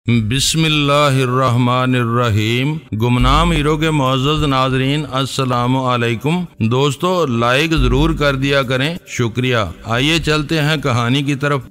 बिस्मिल्लाहिर्रहमानिर्रहीम। गुमनाम हीरो के मुअज़्ज़ज़ नाज़रीन, अस्सलामु अलैकुम। दोस्तों, लाइक ज़रूर कर दिया करें, शुक्रिया। आइए चलते हैं कहानी की तरफ।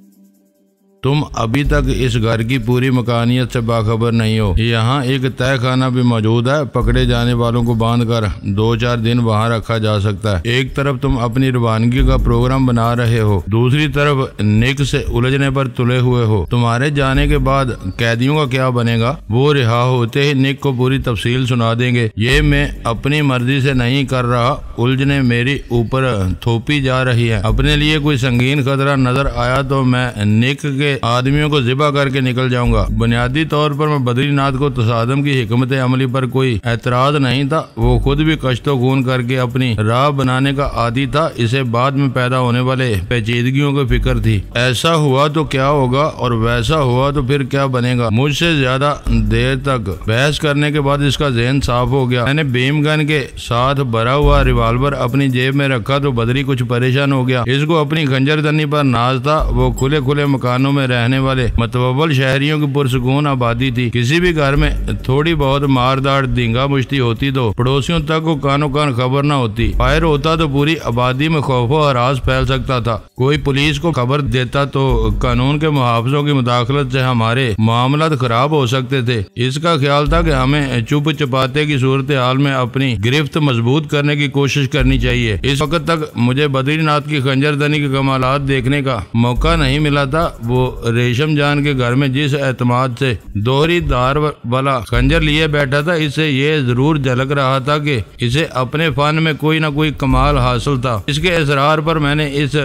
तुम अभी तक इस घर की पूरी मकानियत से बाखबर नहीं हो। यहाँ एक तय खाना भी मौजूद है। पकड़े जाने वालों को बांधकर 2-4 दिन वहाँ रखा जा सकता है। एक तरफ तुम अपनी रवानगी का प्रोग्राम बना रहे हो, दूसरी तरफ निक से उलझने पर तुले हुए हो। तुम्हारे जाने के बाद कैदियों का क्या बनेगा? वो रिहा होते ही निक को पूरी तफसील सुना देंगे। ये मैं अपनी मर्जी से नहीं कर रहा, उलझने मेरी ऊपर थोपी जा रही है। अपने लिए कोई संगीन खतरा नजर आया तो मैं निक के आदमियों को ज़िबा करके निकल जाऊंगा। बुनियादी तौर पर मैं बद्रीनाथ को तसादम की हिकमत अमली पर कोई एतराज नहीं था। वो खुद भी कश्तो खून करके अपनी राह बनाने का आदी था। इसे बाद में पैदा होने वाले पेचीदगियों की फिक्र थी। ऐसा हुआ तो क्या होगा और वैसा हुआ तो फिर क्या बनेगा। मुझसे ज्यादा देर तक बहस करने के बाद इसका ज़हन साफ हो गया। मैंने बीम गन के साथ भरा हुआ रिवाल्वर अपनी जेब में रखा तो बदरी कुछ परेशान हो गया। इसको अपनी खंजरदनी पर नाज था। वो खुले खुले मकानों में रहने वाले मतवल शहरियों की पुरसुकून आबादी थी। किसी भी घर में थोड़ी बहुत मारदार दींगा मुश्ती होती तो पड़ोसियों तक को कानो कान खबर न होती। फायर होता तो पूरी आबादी में खौफो हरास फैल सकता था। कोई पुलिस को खबर देता तो कानून के मुहाफिजों की मुदाखलत से हमारे मामलात खराब हो सकते थे। इसका ख्याल था कि हमें चुप चपाते की सूरत हाल में अपनी गिरफ्त मजबूत करने की कोशिश करनी चाहिए। इस वक्त तक मुझे बद्रीनाथ की खंजरदनी के कमालात देखने का मौका नहीं मिला था। वो रेशम जान के घर में जिस एतमाद से दोहरी धार वाला खंजर लिए बैठा था, इससे ये जरूर झलक रहा था कि इसे अपने फन में कोई ना कोई कमाल हासिल था। इसके इसरार पर मैंने इस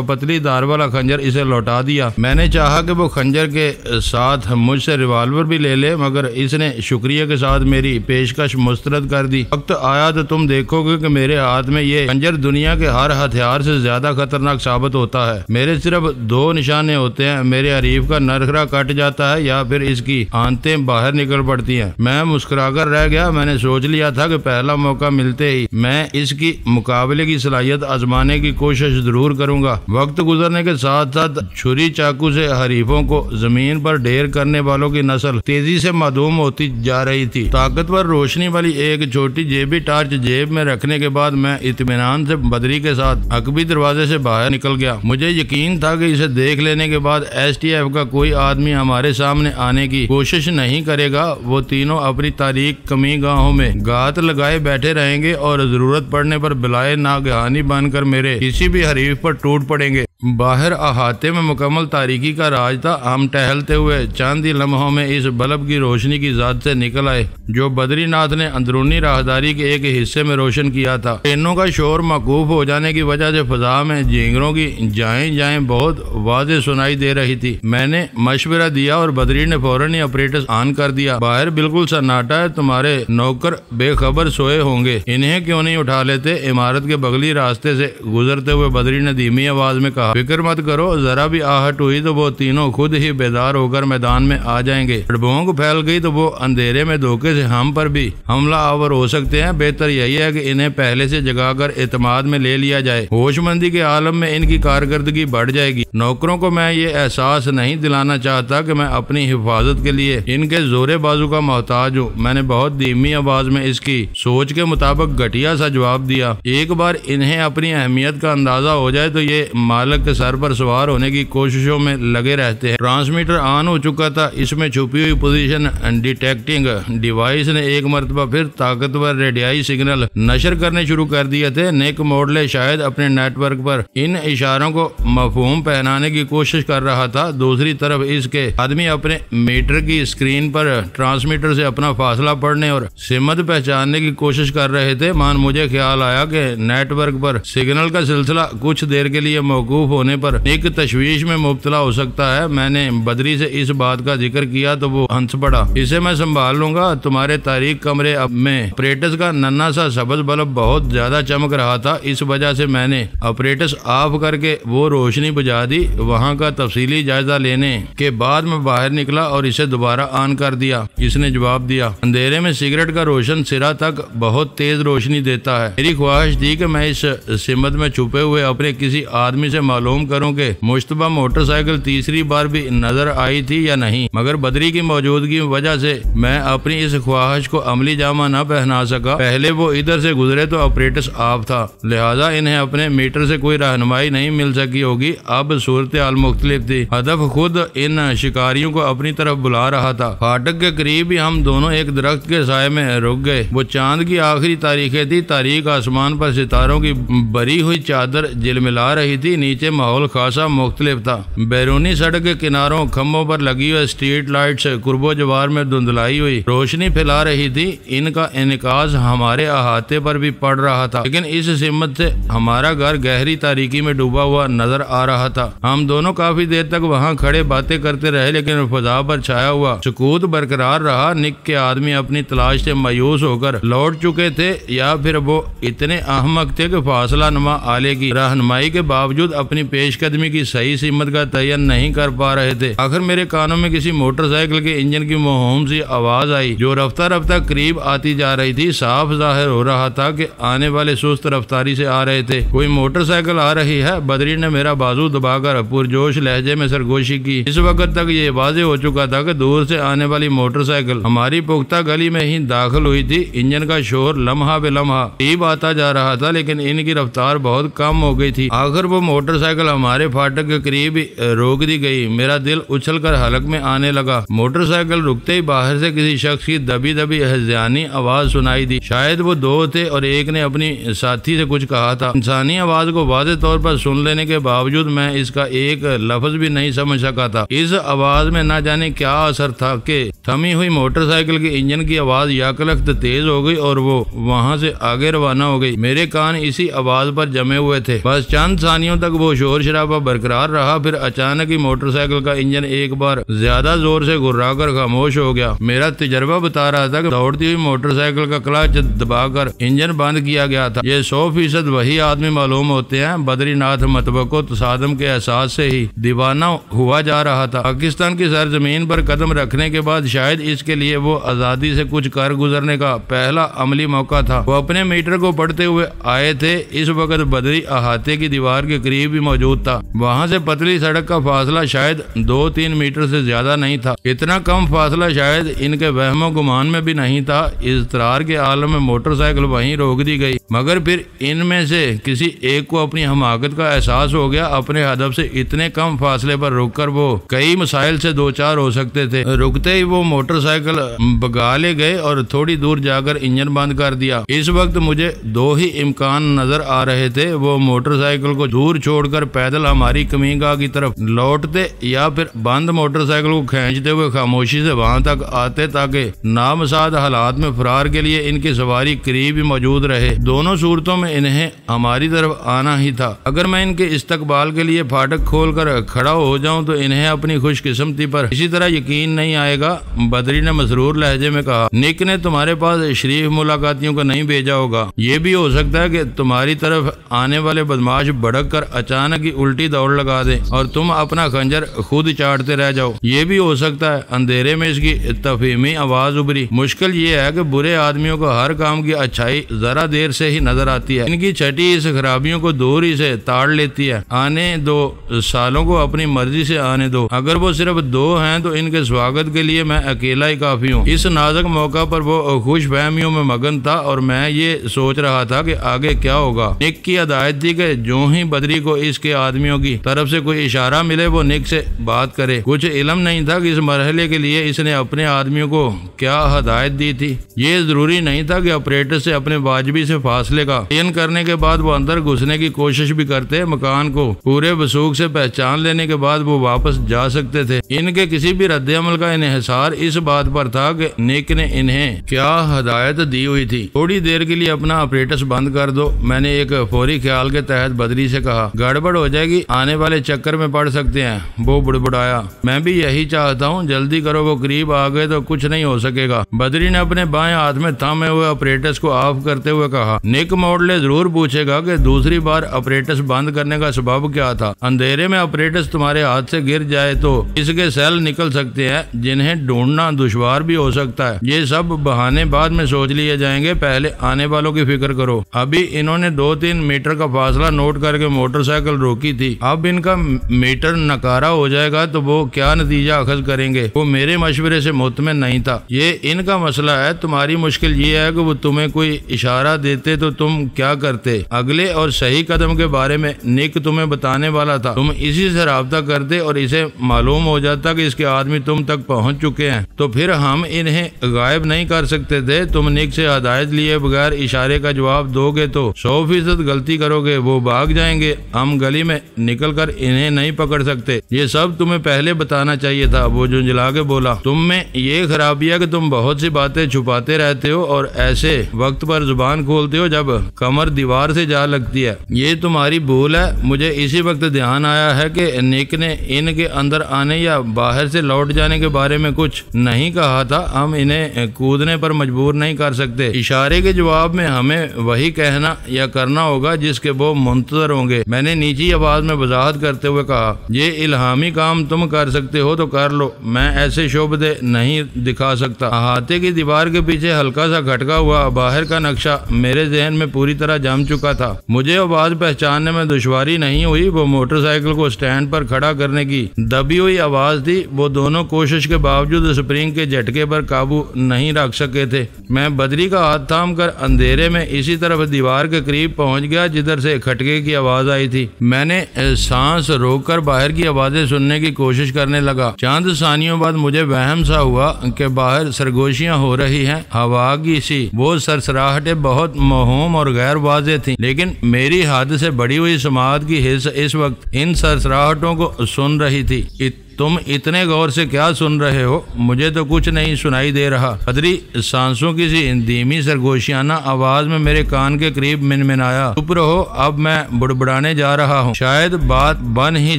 पतली धार वाला खंजर इसे लौटा दिया। मैंने चाहा कि वो खंजर के साथ मुझसे रिवाल्वर भी ले ले, मगर इसने शुक्रिया के साथ मेरी पेशकश मुस्तरद कर दी। वक्त आया तो तुम देखोगे कि मेरे हाथ में ये खंजर दुनिया के हर हथियार से ज्यादा खतरनाक साबित होता है। मेरे सिर्फ 2 निशाने होते हैं, मेरे हरीफ का नरखरा कट जाता है या फिर इसकी आंतें बाहर निकल पड़ती हैं। मैं मुस्कुराकर रह गया। मैंने सोच लिया था कि पहला मौका मिलते ही मैं इसकी मुकाबले की सलाहियत आजमाने की कोशिश जरूर करूंगा। वक्त गुजरने के साथ साथ छुरी चाकू से हरीफों को जमीन पर ढेर करने वालों की नस्ल तेजी से मादूम होती जा रही थी। ताकतवर रोशनी वाली एक छोटी जेबी टार्च जेब में रखने के बाद मैं इत्मीनान से बदरी के साथ अकबी दरवाजे से बाहर निकल गया। मुझे यकीन था कि इसे देख लेने के बाद STF का कोई आदमी हमारे सामने आने की कोशिश नहीं करेगा। वो तीनों अपनी तारीख कमी गाहों में गात लगाए बैठे रहेंगे और जरूरत पड़ने पर बिलाए नागहानी बनकर मेरे किसी भी हरीफ पर टूट पड़ेंगे। बाहर अहाते में मुकम्मल तारीकी का राज था। हम टहलते हुए चंद ही लम्हों में इस बल्ब की रोशनी की ज़ात से निकल आए जो बद्रीनाथ ने अंदरूनी राहदारी के एक हिस्से में रोशन किया था। ट्रेनों का शोर मकूफ हो जाने की वजह से फजा में झींगरों की जाएं बहुत वाज़ेह सुनाई दे रही थी। मैंने मशवरा दिया और बदरी ने फौरन ही ऑपरेटर ऑन कर दिया। बाहर बिल्कुल सन्नाटा है, तुम्हारे नौकर बेखबर सोए होंगे, इन्हें क्यों नहीं उठा लेते? इमारत के बगली रास्ते से गुजरते हुए बदरी ने धीमी आवाज में कहा। फिक्र मत करो, जरा भी आहट हुई तो वो तीनों खुद ही बेदार होकर मैदान में आ जाएंगे। भड़बोंग फैल गई तो वो अंधेरे में धोखे से हम पर भी हमला आवर हो सकते हैं। बेहतर यही है कि इन्हें पहले से जगाकर एतमाद में ले लिया जाए। होशमंदी के आलम में इनकी कारकर्दगी बढ़ जाएगी। नौकरों को मैं ये एहसास नहीं दिलाना चाहता कि मैं अपनी हिफाजत के लिए इनके जोरे बाजू का मोहताज हूँ। मैंने बहुत धीमी आवाज में इसकी सोच के मुताबिक घटिया सा जवाब दिया। एक बार इन्हें अपनी अहमियत का अंदाजा हो जाए तो ये मालिक के सर पर सवार होने की कोशिशों में लगे रहते हैं। ट्रांसमीटर ऑन हो चुका था। इसमें छुपी हुई पोजीशन डिटेक्टिंग डिवाइस ने एक मरतबा फिर ताकतवर रेडियाई सिग्नल नशर करने शुरू कर दिए थे। निक मोडले शायद अपने नेटवर्क पर इन इशारों को मफहूम पहनाने की कोशिश कर रहा था। दूसरी तरफ इसके आदमी अपने मीटर की स्क्रीन पर ट्रांसमीटर से अपना फासला पढ़ने और सिमत पहचानने की कोशिश कर रहे थे। मुझे ख्याल आया कि नेटवर्क पर सिग्नल का सिलसिला कुछ देर के लिए मौकूफ होने पर एक तशवीश में मुब्तला हो सकता है। मैंने बदरी से इस बात का जिक्र किया तो वो हंस पड़ा। इसे मैं संभाल लूंगा। तुम्हारे तारीख कमरे में ऑपरेटर्स का नन्हा सा सबज बल्ब बहुत ज्यादा चमक रहा था। इस वजह से मैंने ऑपरेटर्स ऑफ करके वो रोशनी बुझा दी। वहाँ का तफसीली जायजा लेने के बाद मैं बाहर निकला और इसे दोबारा ऑन कर दिया। इसने जवाब दिया। अंधेरे में सिगरेट का रोशन सिरा तक बहुत तेज रोशनी देता है। मेरी ख्वाहिश थी कि मैं इस सिमत में छुपे हुए अपने किसी आदमी से मालूम करूं कि मुश्तबा मोटरसाइकिल तीसरी बार भी नजर आई थी या नहीं, मगर बदरी की मौजूदगी की वजह से मैं अपनी इस ख्वाहिश को अमली जामा न पहना सका। पहले वो इधर से गुजरे तो ऑपरेटस आप था, लिहाजा इन्हें अपने मीटर से कोई रहनुमाई नहीं मिल सकी होगी। अब सूरत हाल मुख्तलिफ थी। हदफ खुद इन शिकारियों को अपनी तरफ बुला रहा था। फाटक के करीब ही हम दोनों एक दरख्त के साए में रुक गए। वो चांद की आखिरी तारीखें थी। तारीख आसमान पर सितारों की बरी हुई चादर जिलमिला रही थी। नीचे माहौल खासा मुख्तलिफ था। बैरूनी सड़क के किनारों खम्भों पर लगी हुई स्ट्रीट लाइट्स कुर्बो जवार में धुंधलाई हुई रोशनी फैला रही थी। इनका इनकास हमारे अहाते पर भी पड़ रहा था, लेकिन इस सिमत से हमारा घर गहरी तारीकी में डूबा हुआ नजर आ रहा था। हम दोनों काफी देर तक वहाँ खड़े बातें करते रहे, लेकिन फजा पर छाया हुआ सुकूत बरकरार रहा। निक के आदमी अपनी तलाश से मायूस होकर लौट चुके थे, या फिर वो इतने अहमक थे कि फासला नुमा आले की रहनुमाई के बावजूद अपनी पेशकदमी की सही सीमत का तयन नहीं कर पा रहे थे। आखिर मेरे कानों में किसी मोटरसाइकिल के इंजन की मोहम सी आवाज आई जो रफ्ता रफ्ता करीब आती जा रही थी। साफ जाहिर हो रहा था कि आने वाले सुस्त रफ्तारी से आ रहे थे। कोई मोटरसाइकिल आ रही है। बदरी ने मेरा बाजू दबाकर पुरजोश लहजे में सरगोशी की। इस वक्त तक ये वाज़ेह हो चुका था कि दूर से आने वाली मोटरसाइकिल हमारी पुख्ता गली में ही दाखिल हुई थी। इंजन का शोर लम्हा बे लम्हा करीब आता जा रहा था, लेकिन इनकी रफ्तार बहुत कम हो गई थी। आखिर वो मोटरसाइकिल हमारे फाटक के करीब रोक दी गई। मेरा दिल उछलकर हलक में आने लगा। मोटरसाइकिल रुकते ही बाहर से किसी शख्स की दबी दबी हज़यानी आवाज सुनाई दी। शायद वो दो थे और एक ने अपनी साथी से कुछ कहा था। इंसानी आवाज को वाज़ेह तौर पर सुन लेने के बावजूद मैं इसका एक लफ्ज भी नहीं समझ सका था। इस आवाज में न जाने क्या असर था कि थमी हुई मोटरसाइकिल के इंजन की आवाज याकलख्त तेज हो गई और वो वहां से आगे रवाना हो गई। मेरे कान इसी आवाज पर जमे हुए थे। बस चंद सानियों तक वो शोर शराबा बरकरार रहा। फिर अचानक ही मोटरसाइकिल का इंजन एक बार ज्यादा जोर से गुर्राकर खामोश हो गया। मेरा तजर्बा बता रहा था कि दौड़ती हुई मोटरसाइकिल का क्लच दबाकर इंजन बंद किया गया था। ये 100% वही आदमी मालूम होते हैं। बद्रीनाथ मतबको तसादम के एहसास से ही दीवाना हुआ जा रहा था। पाकिस्तान की सरजमीन पर कदम रखने के बाद शायद इसके लिए वो आजादी से कुछ कर गुजरने का पहला अमली मौका था। वो अपने मीटर को पढ़ते हुए आए थे। इस वक्त बदरी अहाते की दीवार के करीब ही मौजूद था। वहाँ से पतली सड़क का फासला शायद 2-3 मीटर से ज्यादा नहीं था। इतना कम फासला शायद इनके वहमो गुमान में भी नहीं था। इज़्तिरार के आलम में मोटरसाइकिल वहीं रोक दी गई, मगर फिर इनमें से किसी एक को अपनी हमाकत का एहसास हो गया। अपने हदफ से इतने कम फासले पर रुककर वो कई मसाइल से दो चार हो सकते थे। रुकते ही वो मोटरसाइकिल भगा ले गए और थोड़ी दूर जाकर इंजन बंद कर दिया। इस वक्त मुझे दो ही इम्कान नजर आ रहे थे। वो मोटरसाइकिल को दूर छोड़कर पैदल हमारी कमीगाह की तरफ लौटते या फिर बंद मोटरसाइकिल को खींचते हुए खामोशी से वहां तक आते ताकि नामसाद हालात में फरार के लिए इनकी सवारी करीब ही मौजूद रहे। दोनों सूरतों में इन्हें हमारी तरफ आना ही था। अगर मैं इनके इस्तकबाल के लिए फाटक खोलकर खड़ा हो जाऊं तो इन्हें अपनी खुशकिस्मती पर इसी तरह यकीन नहीं आएगा। बदरी ने मसरूर लहजे में कहा, निक ने तुम्हारे पास शरीफ मुलाकातियों को नहीं भेजा होगा। ये भी हो सकता है कि तुम्हारी तरफ आने वाले बदमाश भड़क कर अचानक ही उल्टी दौड़ लगा दे और तुम अपना खंजर खुद चाटते रह जाओ। ये भी हो सकता है। अंधेरे में इसकी तफहीमी आवाज उभरी। मुश्किल ये है कि बुरे आदमियों को हर काम की अच्छाई जरा देर से ही नजर आती है। इनकी छठी इस खराबियों को दूर ही से ताड़ लेती है। आने दो, सालों को अपनी मर्जी से आने दो। अगर वो सिर्फ दो हैं तो इनके स्वागत के लिए मैं अकेला ही काफी हूँ। इस नाजुक मौका पर वो खुश फहमियों में मगन था और मैं ये सोच रहा था कि आगे क्या होगा। निक की हदायत थी कि जो ही बदरी को इसके आदमियों की तरफ से कोई इशारा मिले वो निक से बात करे। कुछ इल्म नहीं था कि इस मरहले के लिए इसने अपने आदमियों को क्या हदायत दी थी। ये जरूरी नहीं था कि ऑपरेटर से अपने वाजबी से फासले का तयन करने के बाद वो अंदर घुसने की कोशिश भी करते। मकान को पूरे वसूख से पहचान लेने के बाद वो वापस जा सकते थे। इनके किसी भी रद्द अमल का इन्हिसार इस बात पर था कि निक ने इन्हें क्या हदायत दी हुई थी। थोड़ी देर के लिए अपना ऑपरेटस बंद कर दो, मैंने एक फौरी ख्याल के तहत बदरी से कहा। गड़बड़ हो जाएगी, आने वाले चक्कर में पड़ सकते हैं। वो बुड़बुड़ाया, मैं भी यही चाहता हूँ, जल्दी करो, वो करीब आ गए तो कुछ नहीं हो सकेगा। बदरी ने अपने बाएं हाथ में थामे हुए ऑपरेटस को ऑफ करते हुए कहा। निक मॉडले जरूर पूछेगा कि दूसरी बार ऑपरेटस बंद करने का सबब क्या था। अंधेरे में ऑपरेटस तुम्हारे हाथ से गिर जाए तो इसके सेल निकल सकते हैं जिन्हें ढूंढना दुश्वार भी हो सकता है। ये सब बहाने बाद में सोच लिए जाएंगे, पहले आने वालों की फिक्र करो। अभी इन्होंने 2-3 मीटर का फासला नोट करके मोटरसाइकिल मोटरसाइकिल रोकी थी। अब इनका मीटर नकारा हो जाएगा तो वो क्या नतीजा अखज़ करेंगे। वो मेरे मशवरे से मुतमिन नहीं था। ये इनका मसला है। तुम्हारी मुश्किल ये है कि वो तुम्हें कोई इशारा देते तो तुम क्या करते। अगले और सही कदम के बारे में निक तुम्हें बताने वाला था। तुम इसी से राब्ता करते और इसे मालूम हो जाता कि इसके आदमी तुम तक पहुंच चुके हैं, तो फिर हम इन्हें गायब नहीं कर सकते थे। तुम निक से हदायत लिए बगैर इशारे का जवाब दोगे तो 100% गलती करोगे। वो भाग जाएंगे, हम गली में निकलकर इन्हें नहीं पकड़ सकते। ये सब तुम्हें पहले बताना चाहिए था। वो झुंझला के बोला, तुम में ये खराबी है कि तुम बहुत सी बातें छुपाते रहते हो और ऐसे वक्त पर जुबान खोलते हो जब कमर दीवार से जा लगती है। ये तुम्हारी भूल है। मुझे इसी वक्त ध्यान आया है कि निक ने इनके अंदर आने या बाहर से लौट जाने के बारे में कुछ नहीं कहा था। हम इन्हें कूदने पर मजबूर नहीं कर सकते। इशारे के जवाब में हमें वही कहना या करना होगा जिसके वो मुंतजर होंगे। मैंने नीची आवाज में वजाहत करते हुए कहा, ये इल्हामी काम तुम कर सकते हो तो कर लो, मैं ऐसे शोबदे नहीं दिखा सकता। अहाते की दीवार के पीछे हल्का सा खटका हुआ बाहर का नक्शा मेरे जहन में पूरी तरह जम चुका था। मुझे आवाज पहचानने में दुश्वारी नहीं हुई। वो मोटरसाइकिल को स्टैंड पर खड़ा करने की दबी हुई आवाज थी। वो दोनों कोशिश के बावजूद स्प्रिंग के झटके पर काबू नहीं रख सके थे। मैं बदरी का हाथ थाम कर अंधेरे में इसी तरफ दीवार के करीब पहुंच गया जिधर से खटके की आवाज आई थी। मैंने सांस रोककर बाहर की आवाजें सुनने की कोशिश करने लगा। चंद सानियों बाद मुझे वहम सा हुआ कि बाहर सरगोशियां हो रही हैं, हवा की सी। वो सरसराहटें बहुत महूम और गैर वाज़ेह थी, लेकिन मेरी हद से बढ़ी हुई समाअत की हिस्स इस वक्त इन सरसराहटों को सुन रही थी। तुम इतने गौर से क्या सुन रहे हो? मुझे तो कुछ नहीं सुनाई दे रहा। बदरी सांसों की सी धीमी सरगोशियाना आवाज में मेरे कान के करीब मिनमिनाया, चुप रहो, अब मैं बुड़बुड़ाने जा रहा हूँ, शायद बात बन ही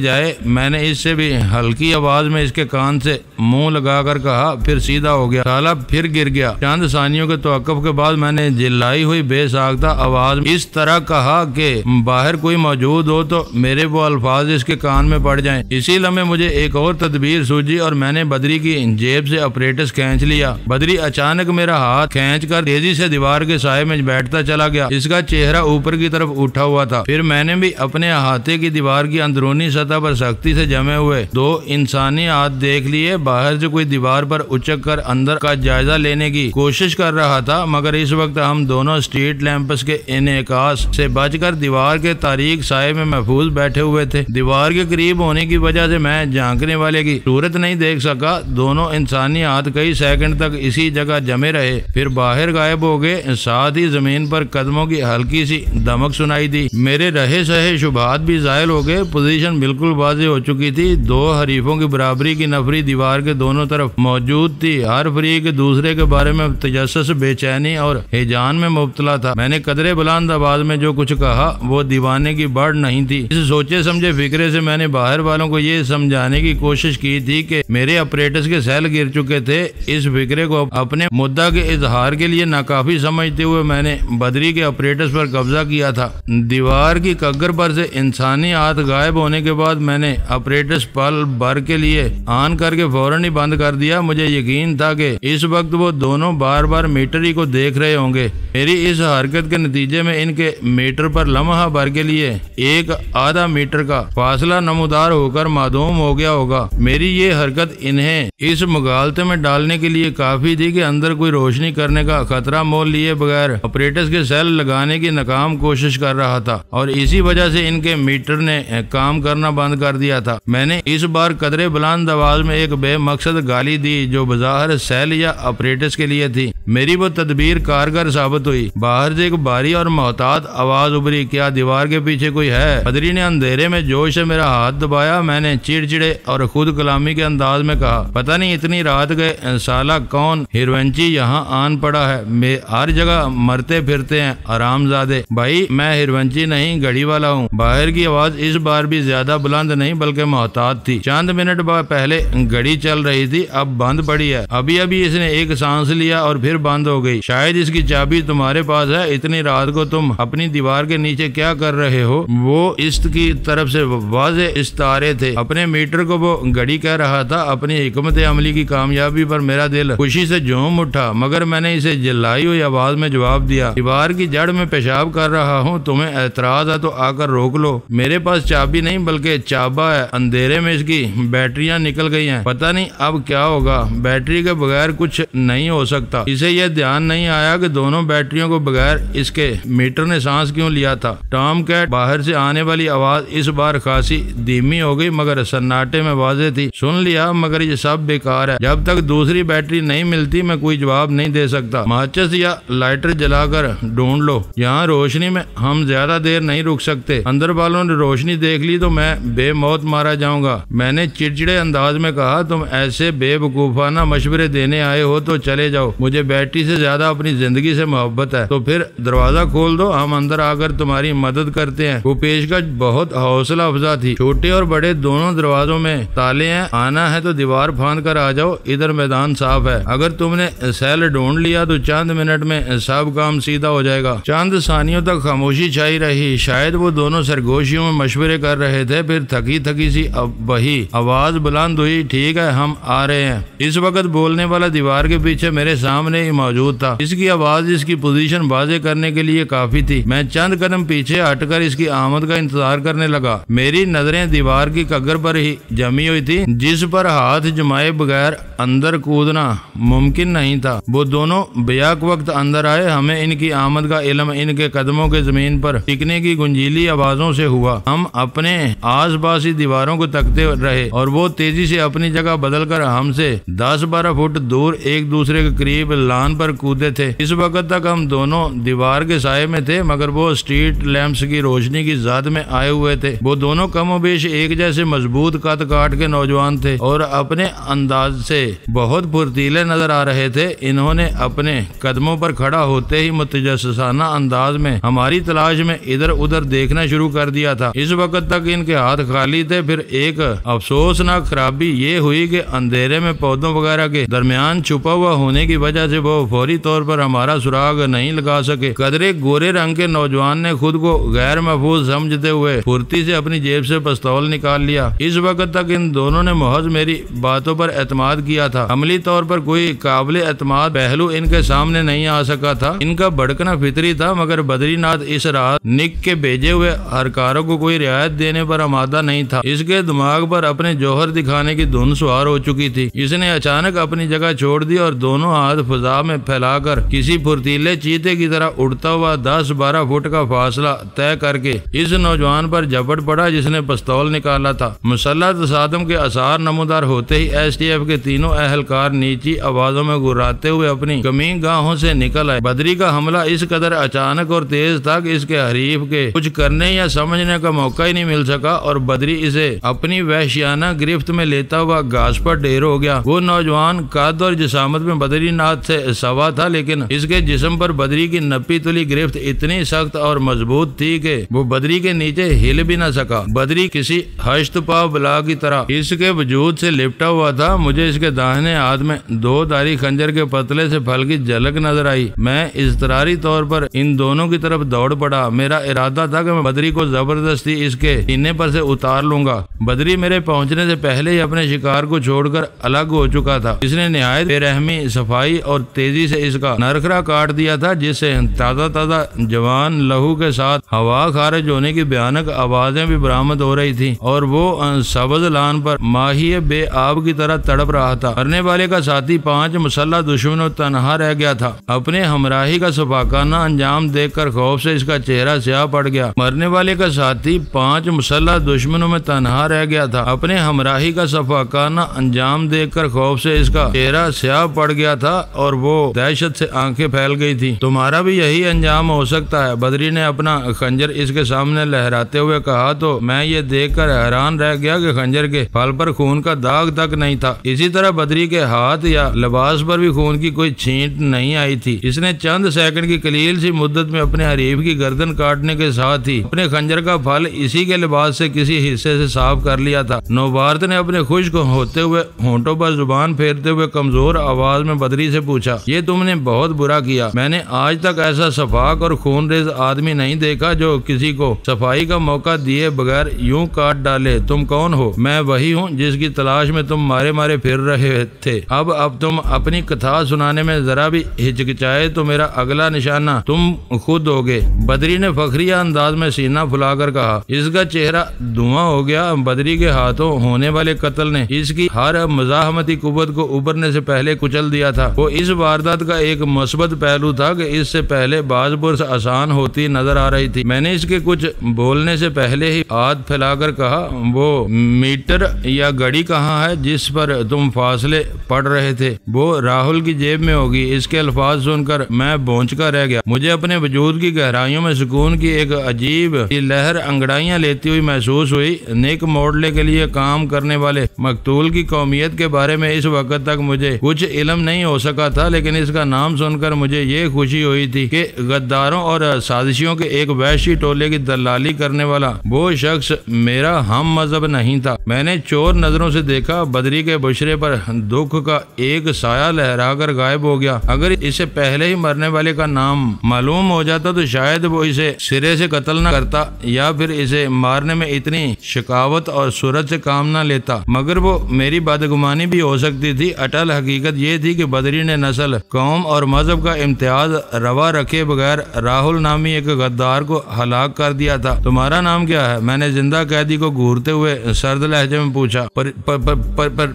जाए। मैंने इससे भी हल्की आवाज में इसके कान से मुंह लगाकर कहा, फिर सीधा हो गया। साला फिर गिर गया। चंद सानियों के तवक्कुफ के बाद मैंने जिल्लाई हुई बेसाख्ता आवाज इस तरह कहा कि बाहर कोई मौजूद हो तो मेरे वो अल्फाज इसके कान में पड़ जाएं। इसी लम्हे मुझे एक और तदबीर सूझी और मैंने बदरी की जेब से अपरेटस खींच लिया। बदरी अचानक मेरा हाथ खींचकर तेजी से दीवार के साए में बैठता चला गया। इसका चेहरा ऊपर की तरफ उठा हुआ था। फिर मैंने भी अपने अहाते की दीवार की अंदरूनी सतह पर सख्ती से जमे हुए 2 इंसानी हाथ देख लिए। बाहर से कोई दीवार पर उचक कर अंदर का जायजा लेने की कोशिश कर रहा था, मगर इस वक्त हम दोनों स्ट्रीट लैंप्स के इनेकास से बचकर दीवार के तारीक साए में महफूज बैठे हुए थे। दीवार के करीब होने की वजह से मैं झांकने वाले की सूरत नहीं देख सका। दोनों इंसानी हाथ कई सेकंड तक इसी जगह जमे रहे, फिर बाहर गायब हो गए। साथ ही जमीन पर कदमों की हल्की सी दमक सुनाई दी। मेरे रहे सहे शुबहात भी जायल हो गए। पोजीशन बिल्कुल वाज़ेह हो चुकी थी। 2 हरीफों की बराबरी की नफरी दीवार के दोनों तरफ मौजूद थी। हर फरीक दूसरे के बारे में तजस्सुस, बेचैनी और हिजान में मुब्तला था। मैंने कदरे बुलंद आवाज में जो कुछ कहा वो दीवाने की बढ़ नहीं थी। इस सोचे समझे फिक्रे से मैंने बाहर वालों को ये समझाने की कोशिश की थी कि मेरे अपरेटस के सेल गिर चुके थे। इस फिक्रे को अपने मुद्दा के इजहार के लिए नाकाफी समझते हुए मैंने बदरी के अपरेटस पर कब्जा किया था। दीवार की कग्गर पर से इंसानी हाथ गायब होने के बाद मैंने अपरेटस पल भर के लिए ऑन करके फौरन ही बंद कर दिया। मुझे यकीन था कि इस वक्त वो दोनों बार बार मीटर ही को देख रहे होंगे। मेरी इस हरकत के नतीजे में इनके मीटर पर लम्हा भर के लिए एक आधा मीटर का फासला नमूदार होकर मादूम हो गया होगा। मेरी ये हरकत इन्हें इस मुगालते में डालने के लिए काफी थी कि अंदर कोई रोशनी करने का खतरा मोल लिए बगैर ऑपरेटर्स के सेल लगाने की नाकाम कोशिश कर रहा था और इसी वजह से इनके मीटर ने काम करना बंद कर दिया था। मैंने इस बार कदरे बुलंद आवाज में एक बेमकसद गाली दी जो बज़ाहिर सेल या ऑपरेटर्स के लिए थी। मेरी वो तदबीर कारगर साबित हुई। बाहर से एक भारी और मोहतात आवाज उभरी, क्या दीवार के पीछे कोई है? बदरी ने अंधेरे में जोश से मेरा हाथ दबाया। मैंने चिड़चिड़े और खुद कलामी के अंदाज में कहा, पता नहीं इतनी रात गए साला कौन हिरवंची यहाँ आन पड़ा है। मैं हर जगह मरते फिरते हैं आरामजादे। भाई मैं हिरवंची नहीं घड़ी वाला हूँ। बाहर की आवाज इस बार भी ज्यादा बुलंद नहीं बल्कि मोहतात थी। चंद मिनट बाद पहले घड़ी चल रही थी, अब बंद पड़ी है। अभी अभी इसने एक सांस लिया और फिर फिर बंद हो गई। शायद इसकी चाबी तुम्हारे पास है। इतनी रात को तुम अपनी दीवार के नीचे क्या कर रहे हो? वो इस्त की तरफ से वाज़े इस्तारे थे। अपने मीटर को वो घड़ी कह रहा था। अपनी हिकमत अमली की कामयाबी पर मेरा दिल खुशी से झूम उठा, मगर मैंने इसे जलाई हुई आवाज में जवाब दिया, दीवार की जड़ में पेशाब कर रहा हूँ, तुम्हें एतराज है तो आकर रोक लो। मेरे पास चाबी नहीं बल्कि चाबा है। अंधेरे में इसकी बैटरियां निकल गई हैं। पता नहीं अब क्या होगा। बैटरी के बगैर कुछ नहीं हो सकता। इसे यह ध्यान नहीं आया कि दोनों बैटरियों को बगैर इसके मीटर ने सांस क्यों लिया था। टॉम कैट बाहर से आने वाली आवाज इस बार खासी धीमी हो गई, मगर सन्नाटे में वाज़ेह थी। सुन लिया, मगर ये सब बेकार है। जब तक दूसरी बैटरी नहीं मिलती मैं कोई जवाब नहीं दे सकता। माचिस या लाइटर जलाकर ढूंढ लो। यहाँ रोशनी में हम ज्यादा देर नहीं रुक सकते। अंदर वालों ने रोशनी देख ली तो मैं बेमौत मारा जाऊंगा। मैंने चिड़चिड़े अंदाज में कहा, तुम ऐसे बेवकूफाना मशवरे देने आए हो तो चले जाओ। मुझे बैटरी से ज्यादा अपनी जिंदगी से मोहब्बत है। तो फिर दरवाजा खोल दो, हम अंदर आकर तुम्हारी मदद करते हैं। वो पेशकश बहुत हौसला अफजा थी। छोटे और बड़े दोनों दरवाजों में ताले हैं। आना है तो दीवार फांद कर आ जाओ, इधर मैदान साफ है। अगर तुमने सेल ढूंढ लिया तो चंद मिनट में सब काम सीधा हो जाएगा। चंद सानियों तक खामोशी छाई रही। शायद वो दोनों सरगोशियों में मशवरे कर रहे थे। फिर थकी थकी सी वही आवाज बुलंद हुई, ठीक है हम आ रहे हैं। इस वक्त बोलने वाला दीवार के पीछे मेरे सामने ही मौजूद था। इसकी आवाज इसकी पोजीशन वाज़ेह करने के लिए काफी थी। मैं चंद कदम पीछे हटकर इसकी आमद का इंतजार करने लगा। मेरी नजरें दीवार की कगर पर ही जमी हुई थी, जिस पर हाथ जमाए बगैर अंदर कूदना मुमकिन नहीं था। वो दोनों बेयाक वक्त अंदर आए। हमें इनकी आमद का इल्म इनके कदमों के जमीन पर टिकने की गुंजीली आवाजों से हुआ। हम अपने आस पास ही दीवारों को तकते रहे और वो तेजी से अपनी जगह बदलकर हमसे 10-12 फुट दूर एक दूसरे के करीब लान पर कूदे थे। इस वक्त तक हम दोनों दीवार के साये में थे, मगर वो स्ट्रीट लैंप्स की रोशनी की ज़द में आए हुए थे। वो दोनों कमोबेश एक जैसे मजबूत कद काट के नौजवान थे और अपने अंदाज से बहुत फुर्तीले नजर आ रहे थे। इन्होंने अपने कदमों पर खड़ा होते ही मुतजस्सिसाना अंदाज में हमारी तलाश में इधर उधर देखना शुरू कर दिया था। इस वक्त तक इनके हाथ खाली थे। फिर एक अफसोसनाक खराबी ये हुई कि अंधेरे में पौधों वगैरह के दरमियान छुपा हुआ होने की वजह से वो फौरी तौर पर हमारा सुराग नहीं लगा सके। कदरे गोरे रंग के नौजवान ने खुद को गैर महफूज समझते हुए फुर्ती से अपनी जेब से पिस्तौल निकाल लिया। इस वक्त तक इन दोनों ने महज मेरी बातों पर एतमाद किया था। अमली तौर पर कोई काबिल एतमाद पहलू इनके सामने नहीं आ सका था। इनका भड़कना फितरी था, मगर बद्रीनाथ इस रात निक के भेजे हुए हरकारों को कोई रियायत देने पर आमादा नहीं था। इसके दिमाग पर अपने जौहर दिखाने की धुन सवार हो चुकी थी। इसने अचानक अपनी जगह छोड़ दी और दोनों हाथ फजा में फैलाकर किसी फुर्तीले चीते की तरह उड़ता हुआ 10-12 फुट का फासला तय करके इस नौजवान पर झपट पड़ा जिसने पिस्तौल निकाला था। मुसल्लह तसादम के आसार नमूदार होते ही STF के तीनों अहलकार नीची आवाजों में गुर्राते हुए अपनी कमी गाहों से निकल आए। बदरी का हमला इस कदर अचानक और तेज था कि इसके हरीफ के कुछ करने या समझने का मौका ही नहीं मिल सका और बदरी इसे अपनी वहशियाना गिरफ्त में लेता हुआ घास पर ढेर हो गया। वो नौजवान कद और जिसामत में बद्रीनाथ से सवा था, लेकिन इसके जिस्म पर बदरी की नपी तुली गिरफ्त इतनी सख्त और मजबूत थी कि वो बदरी के नीचे हिल भी न सका। बदरी किसी हस्तपाव बला की तरह इसके वजूद से लिपटा हुआ था। मुझे इसके दाहिने हाथ में 2 धारी खंजर के पतले से फल की झलक नजर आई। मैं इज़तरारी तौर पर इन दोनों की तरफ दौड़ पड़ा। मेरा इरादा था कि मैं बदरी को जबरदस्ती इसके सीने पर से उतार लूंगा। बदरी मेरे पहुंचने से पहले ही अपने शिकार को छोड़कर अलग हो चुका था। इसने निहायत बेरहमी, सफाई और तेजी से इसका नरखरा काट दिया था, जिससे ताजा ताजा जवान लहू के साथ हवा खारिज होने की भयानक आवाजें भी बरामद हो रही थी और वो सब्ज लान पर माहिए बेआब की तरह तड़प रहा था। मरने वाले का साथी 5 मुसल्लह दुश्मनों तनहा रह गया था। अपने हमराही का सफाकाना अंजाम देखकर खौफ से इसका चेहरा स्याह पड़ गया। मरने वाले का साथी 5 मुसल्लह दुश्मनों में तनहा रह गया था। अपने हमराही का सफाकाना अंजाम देखकर खौफ से इसका चेहरा स्याह पड़ गया था और वो दहशत से आंखें फैल गई थी। तुम्हारा भी यही अंजाम हो सकता है, बदरी ने अपना खंजर इसके सामने लहराते हुए कहा। तो मैं ये देखकर हैरान रह गया कि खंजर के फल पर खून का दाग तक नहीं था। इसी तरह बदरी के हाथ या लिबास पर भी खून की कोई छींट नहीं आई थी। इसने चंद सेकंड की कलील सी मुद्दत में अपने हरीफ की गर्दन काटने के साथ ही अपने खंजर का फल इसी के लिबास से किसी हिस्से से साफ कर लिया था। नौबारत ने अपने खुश्क होते हुए होंठों पर जुबान फेरते हुए कमजोर आवाज में बदरी से पूछा, पूछा, ये तुमने बहुत बुरा किया। मैंने आज तक ऐसा सफाक और खूनरेज आदमी नहीं देखा जो किसी को सफाई का मौका दिए बगैर यूं काट डाले। तुम कौन हो? मैं वही हूँ जिसकी तलाश में तुम मारे मारे फिर रहे थे। अब तुम अपनी कथा सुनाने में जरा भी हिचकिचाए तो मेरा अगला निशाना तुम खुद होगे। बदरी ने फखरिया अंदाज में सीना फुलाकर कहा। इसका चेहरा धुआं हो गया। बदरी के हाथों होने वाले कत्ल ने इसकी हर मजाहमती कुव्वत को उभरने से पहले कुचल दिया था। वो इस वारदात का एक मुस्बत पहलू था कि इससे पहले बाजपुर आसान होती नजर आ रही थी। मैंने इसके कुछ बोलने से पहले ही हाथ फैलाकर कहा, वो मीटर या घड़ी कहाँ है जिस पर तुम फासले पढ़ रहे थे? वो राहुल की जेब में होगी। इसके अल्फाज सुनकर मैं भौंचका रह गया। मुझे अपने वजूद की गहराइयों में सुकून की एक अजीब लहर अंगड़ाइयां लेती हुई महसूस हुई। नेक मोड़ले के लिए काम करने वाले मकतूल की कौमियत के बारे में इस वक्त तक मुझे कुछ इल्म नहीं हो सका था, लेकिन इसका नाम सुनकर मुझे ये खुशी हुई थी कि गद्दारों और साजिशियों के एक वहशी टोले की दलाली करने वाला वो शख्स मेरा हम मजहब नहीं था। मैंने चोर नजरों से देखा। बदरी के बुशरे पर दुख का एक साया लहराकर गायब हो गया। अगर इसे पहले ही मरने वाले का नाम मालूम हो जाता तो शायद वो इसे सिरे से कत्ल न करता या फिर इसे मारने में इतनी शिकावत और सूरत से काम न लेता। मगर वो मेरी बदगुमानी भी हो सकती थी। अटल हकीकत ये थी कि बदरी ने नस्ल, कौम और मजहब का इम्तियाज रवा रखे बगैर राहुल नामी एक गद्दार को हलाक कर दिया था। तुम्हारा नाम क्या है? मैंने जिंदा कैदी को घूरते हुए सर्द लहजे में पूछा।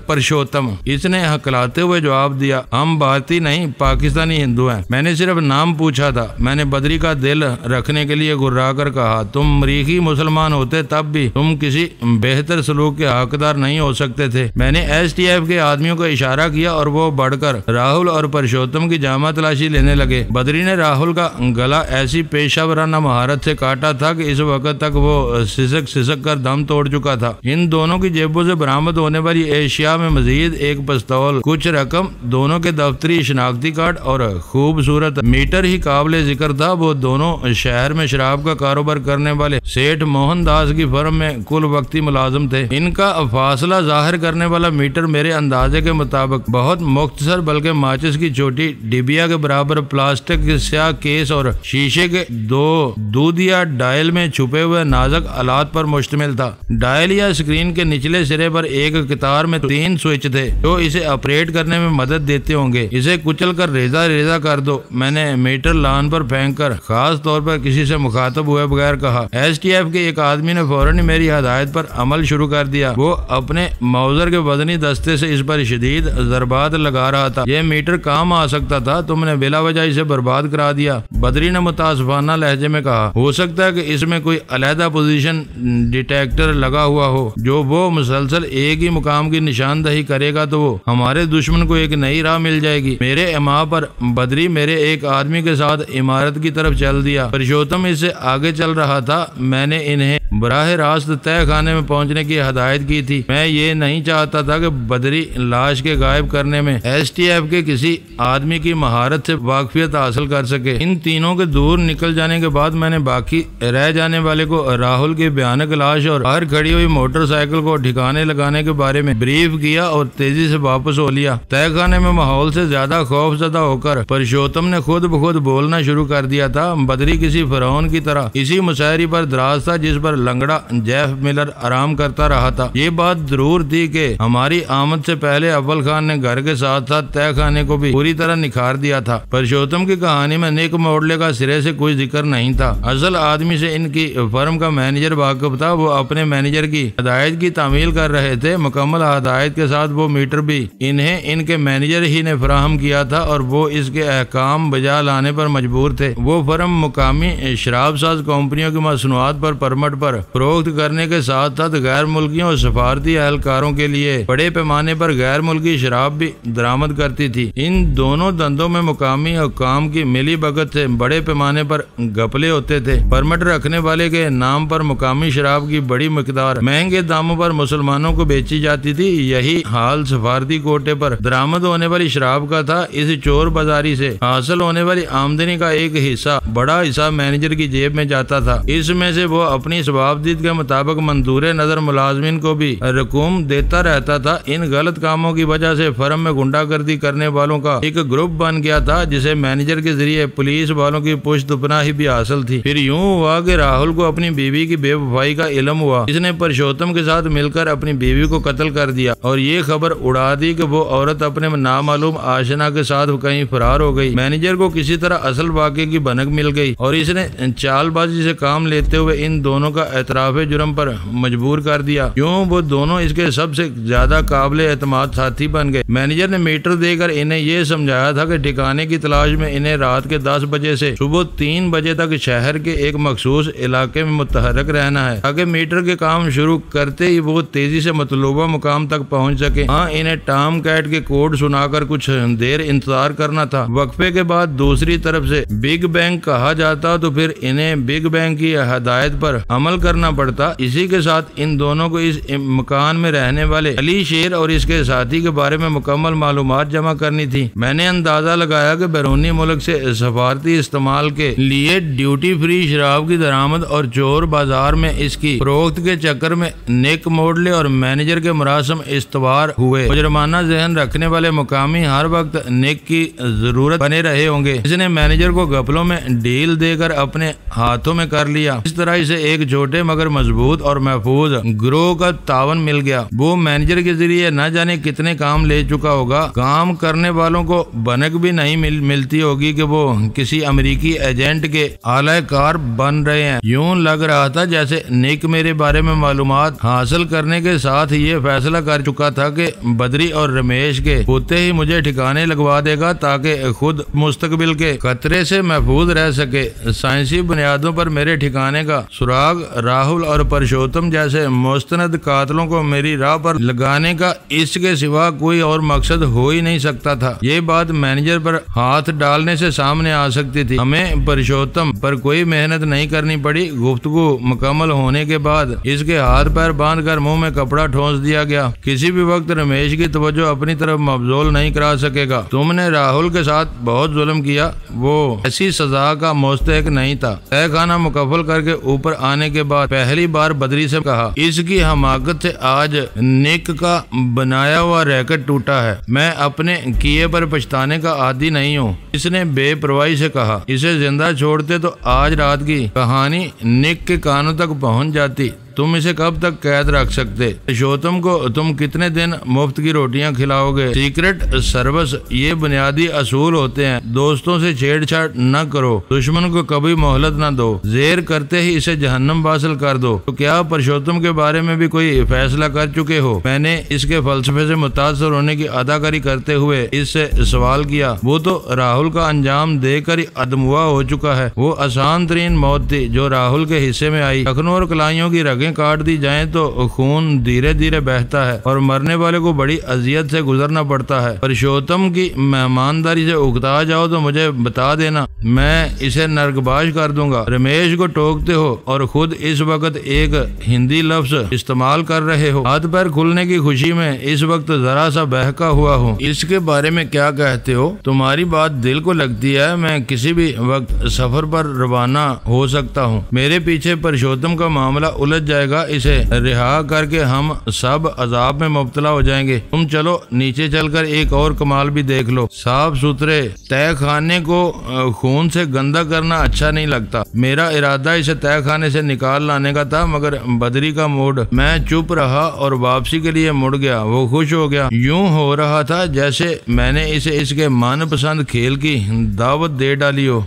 परशोत्तम, इसने हकलाते हुए जवाब दिया। हम भारतीय नहीं पाकिस्तानी हिंदू हैं। मैंने सिर्फ नाम पूछा था। मैंने बदरी का दिल रखने के लिए गुर्रा कर कहा, तुम मरीखी मुसलमान होते तब भी तुम किसी बेहतर सलूक के हकदार नहीं हो सकते थे। मैंने STF के आदमियों को इशारा किया और वो बढ़कर राहुल और परशोत्तम की जामा तलाशी लेने लगे। बदरी ने राहुल का गला ऐसी पेशावराना महारत से काटा था कि इस वक्त तक वो सिसक कर दम तोड़ चुका था। इन दोनों की जेबों से बरामद होने वाली एशिया में मजीद एक पिस्तौल, कुछ रकम, दोनों के दफ्तरी शनाख्ती कार्ड और खूबसूरत मीटर ही काबिल जिक्र था। वो दोनों शहर में शराब का कारोबार करने वाले सेठ मोहनदास की फर्म में कुल वक्ती मुलाजिम थे। इनका फासला जाहिर करने वाला मीटर मेरे अंदाजे के मुताबिक बहुत मुख्तसर बल्कि माचिस की छोटी डिबिया के बराबर प्लास्टिक के स्याह केस और शीशे के दो दूधिया डायल में छुपे हुए नाजुक आलात पर मुश्तमिल था। डायल या स्क्रीन के निचले सिरे पर एक कतार में 3 स्विच थे जो इसे ऑपरेट करने में मदद देते होंगे। इसे कुचल कर रेजा रेजा कर दो। मैंने मीटर लान पर फेंक कर खास तौर पर किसी से मुखातब हुए बगैर कहा। STF के एक आदमी ने फौरन मेरी हदायत पर अमल शुरू कर दिया। वो अपने मौजर के वजनी दस्ते से इस पर शदीद जरबात लगा रहा था। यह मीटर काम आ सकता था, तुमने बिला वजह इसे बर्बाद करा दिया। बदरी ने मुतासफाना लहजे में कहा, हो सकता है कि इसमें कोई अलहदा पोजीशन डिटेक्टर लगा हुआ हो जो वो मुसलसल एक ही मुकाम की निशानदही करेगा तो वो हमारे दुश्मन को एक नई राह मिल जाएगी। मेरे इमाम पर बदरी मेरे एक आदमी के साथ इमारत की तरफ चल दिया। परशोत्तम इससे आगे चल रहा था। मैंने इन्हें बराह रास्त तय खाने में पहुंचने की हदायत की थी। मैं ये नहीं चाहता था कि बदरी लाश के गायब करने में STF के किसी आदमी की महारत से वाकफियत हासिल कर सके। इन तीनों के दूर निकल जाने के बाद मैंने बाकी रह जाने वाले को राहुल की भयानक लाश और बाहर खड़ी हुई मोटरसाइकिल को ठिकाने लगाने के बारे में ब्रीफ किया और तेजी से वापस हो लिया। तय खाने में माहौल से ज्यादा खौफजदा होकर परशोत्तम ने खुद ब खुद बोलना शुरू कर दिया था। बदरी किसी फिरौन की तरह इसी मुशायरी पर दराज था जिस पर लंगड़ा जेफ मिलर आराम करता रहा था। ये बात जरूर थी कि हमारी आमद से पहले अव्वल खान ने घर के साथ साथ तय खाने को भी पूरी तरह निखार दिया था। परशोत्तम की कहानी में नेक मोड़ले का सिरे से कोई जिक्र नहीं था। असल आदमी से इनकी फर्म का मैनेजर वाकिफ था। वो अपने मैनेजर की हदायत की तामील कर रहे थे। मुकम्मल हदायत के साथ वो मीटर भी इन्हें इनके मैनेजर ही ने फराहम किया था और वो इसके अहकाम बजा लाने पर मजबूर थे। वो फर्म मुकामी शराब साज कंपनियों की मसनूआत पर परमिट पर फरोख्त करने के साथ साथ गैर मुल्कियों और सफारती एहलकारों के लिए बड़े पैमाने पर गैर मुल्की शराब भी दरामद करती थी। इन दोनों धंधों में मुकामी हुक्काम की मिली भगत से बड़े पैमाने पर घपले होते थे। परमिट रखने वाले के नाम पर मुकामी शराब की बड़ी मिकदार महंगे दामों पर मुसलमानों को बेची जाती थी। यही हाल सफारती कोटे पर दरामद होने वाली शराब का था। इस चोर बाजारी से हासिल होने वाली आमदनी का एक हिस्सा, बड़ा हिस्सा मैनेजर की जेब में जाता था। इसमें से वो अपनी जवाबदीद के मुताबिक मंजूर नजर मुलाजमीन को भी रकूम देता रहता था। इन गलत कामों की वजह से फर्म में गुंडागर्दी करने वालों का एक ग्रुप बन गया था, जिसे मैनेजर के जरिए पुलिस वालों की पुश्तपनाही भी हासिल थी। फिर यूं हुआ कि राहुल को अपनी बीवी की बेवफाई का इल्म हुआ। इसने पुरुषोत्तम के साथ मिलकर अपनी बीवी को कत्ल कर दिया और ये खबर उड़ा दी कि वो औरत अपने नामालूम आशना के साथ कहीं फरार हो गई। मैनेजर को किसी तरह असल वाक़े की भनक मिल गई और इसने चालबाजी से काम लेते हुए इन दोनों का एतराफ़ जुर्म पर मजबूर कर दिया। यूं वो दोनों इसके सबसे ज्यादा काबिल एतमाद साथी बन गए। मैनेजर ने मीटर देकर इन्हें ये समझाया था कि ठिकाने की तलाश में इन्हें रात के 10 बजे से सुबह 3 बजे तक शहर के एक मखसूस इलाके में मुतहरक रहना है, ताकि मीटर के काम शुरू करते ही वो तेजी से मतलूबा मुकाम तक पहुंच सके। हाँ, इन्हें टॉम कैट के कोड सुनाकर कुछ देर इंतजार करना था। वक्फे के बाद दूसरी तरफ से बिग बैंग कहा जाता तो फिर इन्हें बिग बैंग की हदायत पर अमल करना पड़ता। इसी के साथ इन दोनों को इस मकान में रहने वाले अली शेर और इसके साथी के बारे में मुकम्मल मालूमात जमा करनी थी। मैंने अंदाजा लगाया कि बैरूनी मुल्क से सफारती इस्तेमाल के लिए ड्यूटी फ्री शराब की दरामद और चोर बाजार में इसकी फरोख्त के चक्कर में निक मोडले और मैनेजर के मुरासम इस्तवार हुए। मुजरमाना जहन रखने वाले मुकामी हर वक्त निक की जरूरत बने रहे होंगे। इसने मैनेजर को गफलों में डील देकर अपने हाथों में कर लिया। इस तरह इसे एक छोटे मगर मजबूत और महफूज ग्रोह का तावन मिल गया। वो मैनेजर के जरिए न जाने कितने काम ले चुका होगा। काम करने वालों को भनक भी नहीं मिलती होगी कि वो किसी अमेरिकी एजेंट के आलाकार बन रहे हैं। यूं लग रहा था जैसे निक मेरे बारे में मालूमात हासिल करने के साथ ये फैसला कर चुका था कि बद्री और रमेश के होते ही मुझे ठिकाने लगवा देगा, ताकि खुद मुस्तकबिल के खतरे से महफूज रह सके। साइंसी बुनियादों पर मेरे ठिकाने का सुराग राहुल और पुरुषोत्तम जैसे मुस्तनद कातलों को मेरी राह पर लगाने का इसके सिवा कोई और मकसद हो ही नहीं सकता था। ये बात मैनेजर पर हाथ डालने से सामने आ सकती थी। हमें पुरुषोत्तम पर कोई मेहनत नहीं करनी पड़ी। गुफ्तगू मुकम्मल होने के बाद इसके हाथ पैर बांधकर मुंह में कपड़ा ठोंस दिया गया। किसी भी वक्त रमेश की तवज्जो अपनी तरफ मबजूल नहीं करा सकेगा। तुमने राहुल के साथ बहुत जुल्म किया, वो ऐसी सजा का मुस्तहिक नहीं था। तय खाना मुकम्मल करके ऊपर आने के बाद पहली बार बद्री से कहा, इसकी हमाकत से आज निक का बनाया हुआ रैकेट टूटा है। मैं अपने किए पर पछताने का आदी नहीं हूँ। इसने बेपरवाही से कहा। इसे जिंदा छोड़ते तो आज रात की कहानी निक के कानों तक पहुँच जाती। तुम इसे कब तक कैद रख सकते? पुरुषोत्तम को तुम कितने दिन मुफ्त की रोटियां खिलाओगे? सीक्रेट सर्विस ये बुनियादी असूल होते हैं। दोस्तों से छेड़छाड़ न करो, दुश्मन को कभी मोहलत न दो, जेर करते ही इसे जहन्नम वासिल कर दो। तो क्या पुरुषोत्तम के बारे में भी कोई फैसला कर चुके हो? मैंने इसके फलसफे से मुतासर होने की अदाकारी करते हुए इससे सवाल किया। वो तो राहुल का अंजाम देकर ही अदमुआ हो चुका है। वो आसान तरीन मौत थी जो राहुल के हिस्से में आई। टखनों और कलाइयों की रगें काट दी जाएं तो खून धीरे धीरे बहता है और मरने वाले को बड़ी अजियत से गुजरना पड़ता है। पुरुषोत्तम की मेहमानदारी से उकता जाओ तो मुझे बता देना, मैं इसे नरकबाज कर दूंगा। रमेश को टोकते हो और खुद इस वक्त एक हिंदी लफ्ज इस्तेमाल कर रहे हो। हाथ पैर खुलने की खुशी में इस वक्त जरा सा बहका हुआ हूँ। इसके बारे में क्या कहते हो? तुम्हारी बात दिल को लगती है। मैं किसी भी वक्त सफर पर रवाना हो सकता हूँ। मेरे पीछे पुरुषोत्तम का मामला उलझ जाएगा। इसे रिहा करके हम सब अजाब में मुब्तला हो जाएंगे। तुम चलो नीचे चलकर एक और कमाल भी देख लो। साफ सुथरे तय खाने को खून से गंदा करना अच्छा नहीं लगता। मेरा इरादा इसे तय खाने से निकाल लाने का था, मगर बद्री का मूड। मैं चुप रहा और वापसी के लिए मुड़ गया। वो खुश हो गया। यूं हो रहा था जैसे मैंने इसे इसके मनपसंद खेल की दावत दे डाली हो।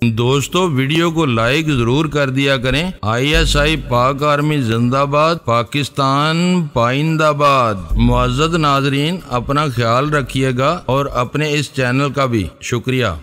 दोस्तों, वीडियो को लाइक जरूर कर दिया करें। ISI पाक आर्मी जिंदाबाद, पाकिस्तान पाइंदाबाद। मुअज़्ज़ज़ नाज़रीन, अपना ख्याल रखिएगा और अपने इस चैनल का भी शुक्रिया।